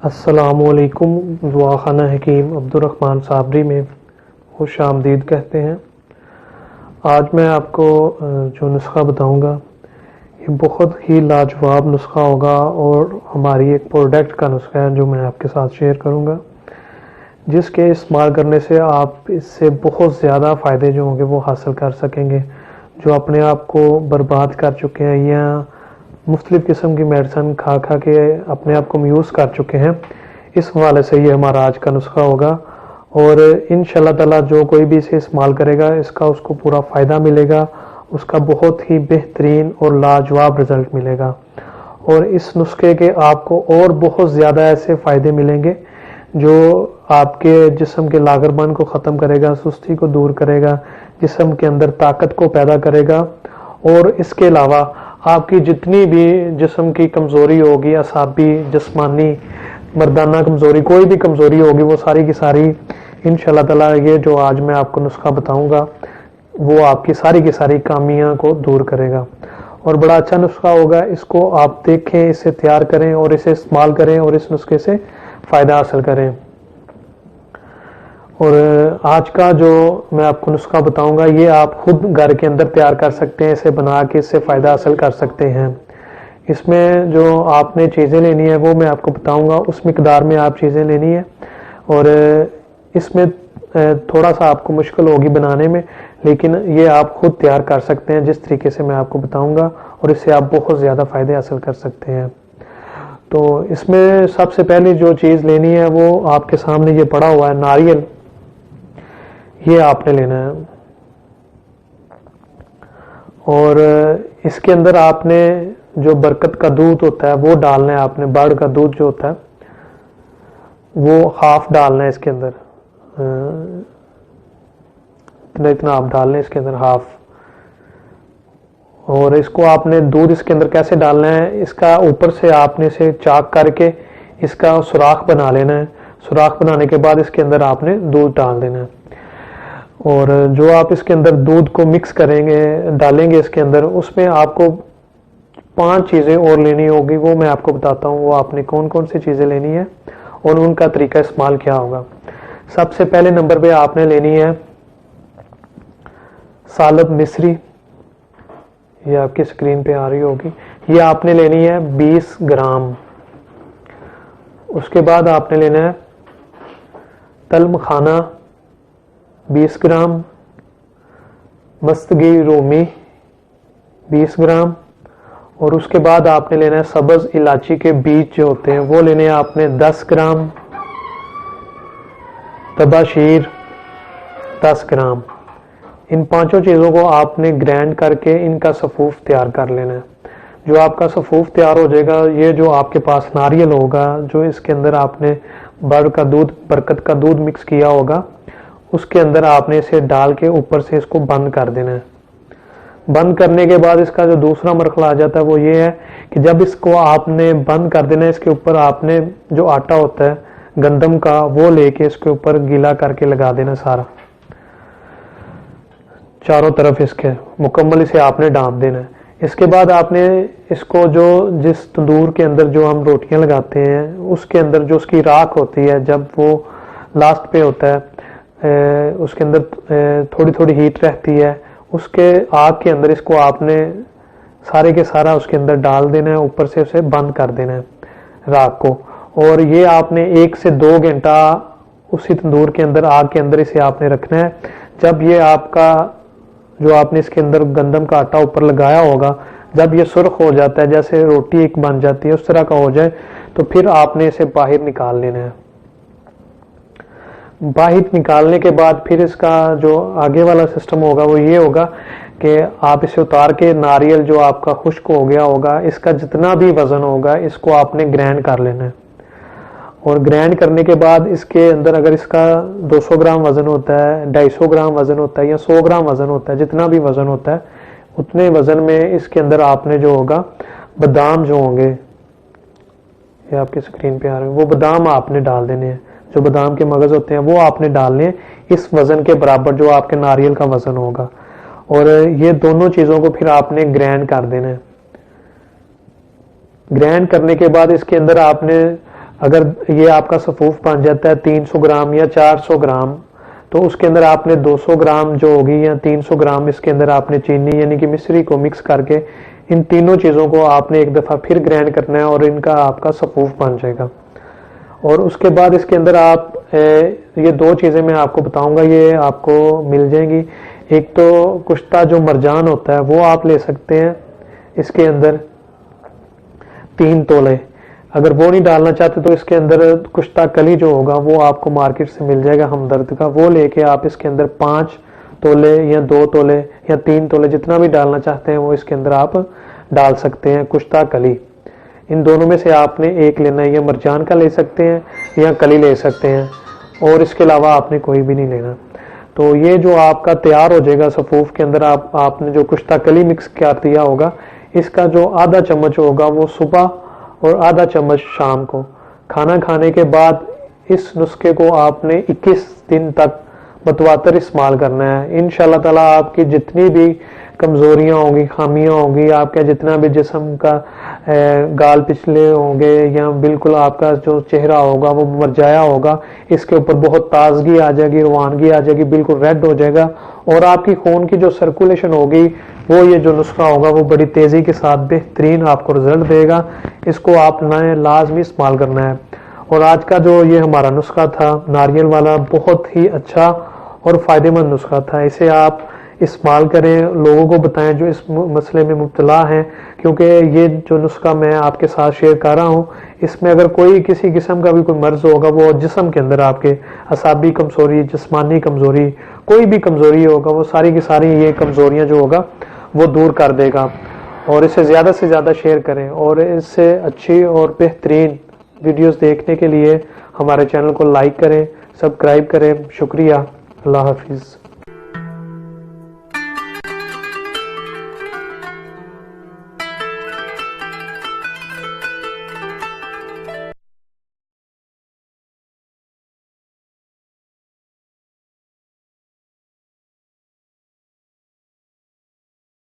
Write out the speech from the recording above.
अस्सलामुअलैकुम। दुआखाना हकीम अब्दुर्रहमान साबरी में खुश आमदीद कहते हैं। आज मैं आपको जो नुस्खा बताऊंगा ये बहुत ही लाजवाब नुस्खा होगा और हमारी एक प्रोडक्ट का नुस्खा है जो मैं आपके साथ शेयर करूंगा, जिसके इस्तेमाल करने से आप इससे बहुत ज़्यादा फ़ायदे जो होंगे वो हासिल कर सकेंगे। जो अपने आप को बर्बाद कर चुके हैं या मुख्तलिफ़ किस्म की मेडिसिन खा खा के अपने आप को मायूस कर चुके हैं, इस हवाले से ये हमारा आज का नुस्खा होगा। और इंशाल्लाह ताला जो कोई भी इसे इस्तेमाल करेगा इसका उसको पूरा फ़ायदा मिलेगा, उसका बहुत ही बेहतरीन और लाजवाब रिज़ल्ट मिलेगा। और इस नुस्खे के आपको और बहुत ज़्यादा ऐसे फ़ायदे मिलेंगे जो आपके जिस्म के लागरबन को ख़त्म करेगा, सुस्ती को दूर करेगा, जिस्म के अंदर ताकत को पैदा करेगा। और इसके अलावा आपकी जितनी भी जिस्म की कमज़ोरी होगी, असाबी, जिस्मानी, मर्दाना कमज़ोरी, कोई भी कमज़ोरी होगी, वो सारी की सारी इंशाल्लाह ताला ये जो आज मैं आपको नुस्खा बताऊंगा वो आपकी सारी की सारी खामियां को दूर करेगा। और बड़ा अच्छा नुस्खा होगा। इसको आप देखें, इसे तैयार करें और इसे इस्तेमाल करें और इस नुस्खे से फ़ायदा हासिल करें। और आज का जो मैं आपको नुस्खा बताऊंगा ये आप खुद घर के अंदर तैयार कर सकते हैं, इसे बना के इससे फ़ायदा हासिल कर सकते हैं। इसमें जो आपने चीज़ें लेनी है वो मैं आपको बताऊंगा, उस मिकदार में आप चीज़ें लेनी है। और इसमें थोड़ा सा आपको मुश्किल होगी बनाने में, लेकिन ये आप खुद तैयार कर सकते हैं जिस तरीके से मैं आपको बताऊंगा, और इससे आप बहुत ज़्यादा फ़ायदे हासिल कर सकते हैं। तो इसमें सबसे पहले जो चीज़ लेनी है वो आपके सामने ये पड़ा हुआ है, नारियल। ये आपने लेना है और इसके अंदर आपने जो बरकत का दूध होता है वो डालना है। आपने बर्ड का दूध जो होता है वो हाफ डालना है इसके अंदर, इतना इतना आप डाल लें इसके अंदर हाफ। और इसको आपने दूध इसके अंदर कैसे डालना है, इसका ऊपर से आपने इसे चाक करके इसका सुराख बना लेना है। सुराख बनाने के बाद इसके अंदर आपने दूध डाल देना है। और जो आप इसके अंदर दूध को मिक्स करेंगे, डालेंगे इसके अंदर, उसमें आपको 5 चीज़ें और लेनी होगी, वो मैं आपको बताता हूँ वो आपने कौन कौन सी चीज़ें लेनी है और उनका तरीका इस्तेमाल क्या होगा। सबसे पहले नंबर पे आपने लेनी है सालब मिस्री, ये आपकी स्क्रीन पे आ रही होगी। ये आपने लेनी है 20 ग्राम। उसके बाद आपने लेना है तल मखाना 20 ग्राम, मस्तगी रूमी 20 ग्राम। और उसके बाद आपने लेना है सब्ज़ इलायची के बीज जो होते हैं वो लेने हैं आपने 10 ग्राम, तबाशीर 10 ग्राम। इन 5 चीज़ों को आपने ग्राइंड करके इनका सफूफ तैयार कर लेना है। जो आपका सफूफ तैयार हो जाएगा, ये जो आपके पास नारियल होगा, जो इसके अंदर आपने बर्ड का दूध, बरकत का दूध मिक्स किया होगा, उसके अंदर आपने इसे डाल के ऊपर से इसको बंद कर देना है। बंद करने के बाद इसका जो दूसरा मरहला आ जाता है वो ये है कि जब इसको आपने बंद कर देना है, इसके ऊपर आपने जो आटा होता है गंदम का वो लेके इसके ऊपर गीला करके लगा देना सारा, चारों तरफ इसके मुकम्मल इसे आपने ढाँप देना है। इसके बाद आपने इसको जो जिस तंदूर के अंदर जो हम रोटियां लगाते हैं उसके अंदर जो उसकी राख होती है, जब वो लास्ट पे होता है उसके अंदर थोड़ी थोड़ी हीट रहती है, उसके आग के अंदर इसको आपने सारे के सारा उसके अंदर डाल देना है, ऊपर से उसे बंद कर देना है राख को। और ये आपने 1 से 2 घंटा उसी तंदूर के अंदर, आग के अंदर इसे आपने रखना है। जब ये आपका जो आपने इसके अंदर गंदम का आटा ऊपर लगाया होगा, जब ये सुर्ख हो जाता है, जैसे रोटी एक बन जाती है उस तरह का हो जाए, तो फिर आपने इसे बाहर निकाल लेना है। बाहर निकालने के बाद फिर इसका जो आगे वाला सिस्टम होगा वो ये होगा कि आप इसे उतार के नारियल जो आपका खुश्क हो गया होगा, इसका जितना भी वज़न होगा इसको आपने ग्राइंड कर लेना है। और ग्राइंड करने के बाद इसके अंदर अगर इसका 200 ग्राम वज़न होता है, 250 ग्राम वज़न होता है या 100 ग्राम वज़न होता है, जितना भी वज़न होता है उतने वज़न में इसके अंदर आपने जो होगा बादाम जो होंगे, ये आपकी स्क्रीन पे आ रहे हैं, वो बादाम आपने डाल देने हैं। जो बादाम के मगज़ होते हैं वो आपने डालने हैं इस वज़न के बराबर जो आपके नारियल का वज़न होगा। और ये दोनों चीज़ों को फिर आपने ग्राइंड कर देना है। ग्राइंड करने के बाद इसके अंदर आपने अगर ये आपका सफूफ बन जाता है 300 ग्राम या 400 ग्राम, तो उसके अंदर आपने 200 ग्राम जो होगी या 300 ग्राम इसके अंदर आपने चीनी यानी कि मिश्री को मिक्स करके इन तीनों चीज़ों को आपने एक दफ़ा फिर ग्राइंड करना है और इनका आपका सफूफ बन जाएगा। और उसके बाद इसके अंदर आप ये दो चीज़ें मैं आपको बताऊंगा, ये आपको मिल जाएंगी। एक तो कुश्ता जो मरजान होता है वो आप ले सकते हैं इसके अंदर 3 तोले। अगर वो नहीं डालना चाहते तो इसके अंदर कुश्ता कली जो होगा वो आपको मार्केट से मिल जाएगा हमदर्द का, वो लेके आप इसके अंदर 5 तोले या 2 तोले या 3 तोले जितना भी डालना चाहते हैं वो इसके अंदर आप डाल सकते हैं कुश्ता कली। इन दोनों में से आपने एक लेना है, या मरजान का ले सकते हैं या कली ले सकते हैं, और इसके अलावा आपने कोई भी नहीं लेना। तो ये जो आपका तैयार हो जाएगा सफूफ के अंदर आपने जो कुश्ता कली मिक्स कर दिया होगा, इसका जो आधा चम्मच होगा वो सुबह और आधा चम्मच शाम को खाना खाने के बाद इस नुस्खे को आपने 21 दिन तक मतवातर इस्तेमाल करना है। इंशाल्लाह ताला आपकी जितनी भी कमज़ोरियाँ होंगी, खामियाँ होंगी, आपका जितना भी जिस्म का गाल पिछले होंगे या बिल्कुल आपका जो चेहरा होगा वो मरजाया होगा, इसके ऊपर बहुत ताजगी आ जाएगी, रवानगी आ जाएगी, बिल्कुल रेड हो जाएगा, और आपकी खून की जो सर्कुलेशन होगी वो ये जो नुस्खा होगा वो बड़ी तेज़ी के साथ बेहतरीन आपको रिजल्ट देगा। इसको आपने लाजमी इस्तेमाल करना है। और आज का जो ये हमारा नुस्खा था नारियल वाला, बहुत ही अच्छा और फ़ायदेमंद नुस्खा था। इसे आप इस्तेमाल करें, लोगों को बताएं जो इस मसले में मुब्तला हैं, क्योंकि ये जो नुस्खा मैं आपके साथ शेयर कर रहा हूँ इसमें अगर कोई किसी किस्म का भी कोई मर्ज होगा, वो जिस्म के अंदर आपके असाबी कमज़ोरी, जिस्मानी कमज़ोरी, कोई भी कमज़ोरी होगा, वो सारी की सारी ये कमज़ोरियाँ जो होगा वो दूर कर देगा। और इसे ज़्यादा से ज़्यादा शेयर करें, और इससे अच्छी और बेहतरीन वीडियोस देखने के लिए हमारे चैनल को लाइक करें, सब्सक्राइब करें। शुक्रिया। अल्लाह हाफिज़।